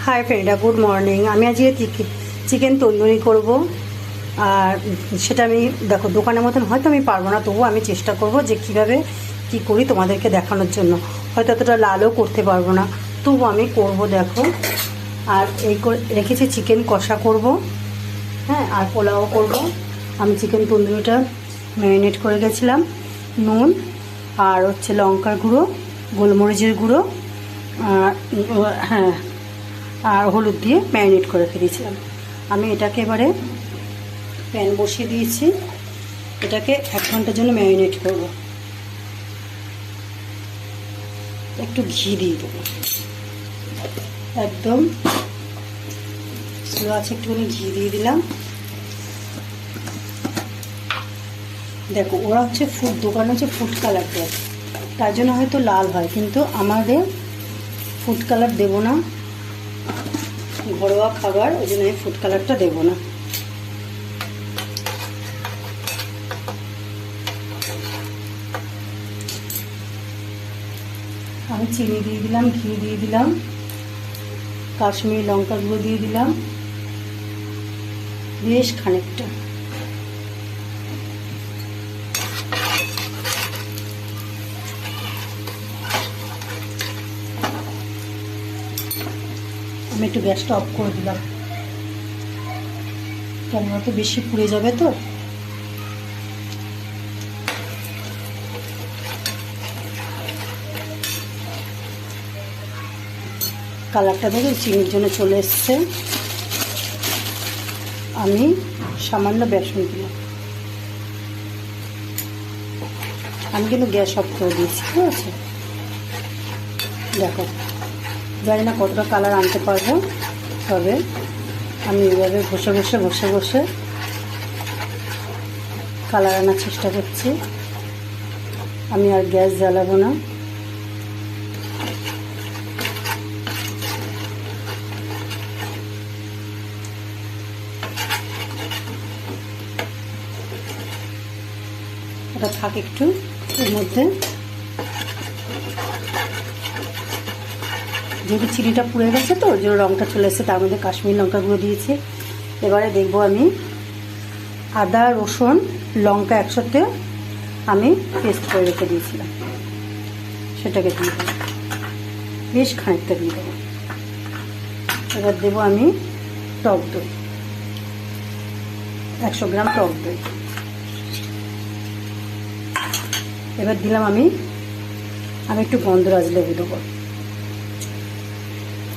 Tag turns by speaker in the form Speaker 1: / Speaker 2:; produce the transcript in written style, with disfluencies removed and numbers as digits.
Speaker 1: High ফ্রেন্ডরা, good morning. আমি আজকে চিকেন তন্দুরি করব। আর সেটা আমি দেখো দোকানের মতন হয়তো আমি পারবো না, তবুও আমি চেষ্টা করব যে কীভাবে কী করি তোমাদেরকে দেখানোর জন্য। হয়তো এতটা লালও করতে পারবো না, তবু আমি করব দেখো। আর এই করে রেখেছি চিকেন কষা করব, হ্যাঁ, আর পোলাও করব। আমি চিকেন তন্দুরিটা ম্যারিনেট করে গেছিলাম নুন আর হচ্ছে লঙ্কার গুঁড়ো, গোলমরিচের গুঁড়ো, হ্যাঁ, আর হলুদ দিয়ে ম্যারিনেট করে রেখে দিয়েছিলাম। আমি এটাকে এবারে প্যান বসিয়ে দিয়েছি, এটাকে 1 ঘন্টার জন্য ম্যারিনেট করব। একটু ঘি দিয়ে দেবো, একদম স্লো আছে, একটুখানি ঘি দিয়ে দিলাম। দেখো ওরা হচ্ছে দোকানে হচ্ছে ফুড কালার দেয়, তার জন্য হয়তো লাল হয়, কিন্তু আমাদের ফুড কালার দেবো না, ঘরোয়া খাবার, ওই জন্য আমি ফুড কালারটা দেবো না। আমি চিনি দিয়ে দিলাম, ঘি দিয়ে দিলাম, কাশ্মীরি লঙ্কা গুঁড়ো দিয়ে দিলাম বেশ খানিকটা। আমি একটু গ্যাসটা অফ করে দিলাম, কেননা তো বেশি পুড়ে যাবে তো। কালারটা দেখে চিনির জন্য চলে এসছে। আমি সামান্য বেসন দিলাম, আমি কিন্তু গ্যাস অফ করে দিয়েছি, ঠিক আছে। দেখো জানি না কতটা কালার আনতে পারবো, তবে আমি এইভাবে ঘষে ঘষে ঘষে ঘষে কালার আনার চেষ্টা করছি। আমি আর গ্যাস জ্বালাবো না। এটা থাক একটু এর মধ্যে, যেহেতু চিনিটা পুড়ে গেছে তো ওই জন্য রঙটা চলে এসেছে। তার মধ্যে কাশ্মীরি লঙ্কা গুঁড়ো দিয়েছি। এবারে দেখবো আমি আদা রসুন লঙ্কা একসাথে আমি পেস্ট করে রেখে দিয়েছিলাম, সেটাকে দিয়ে দেবো, বেশ খানিকটা দিয়ে দেবো। এবার দেবো আমি টক দই, 100 গ্রাম টক দই। এবার দিলাম আমি একটু গন্ধরাজ লেবু দেবো।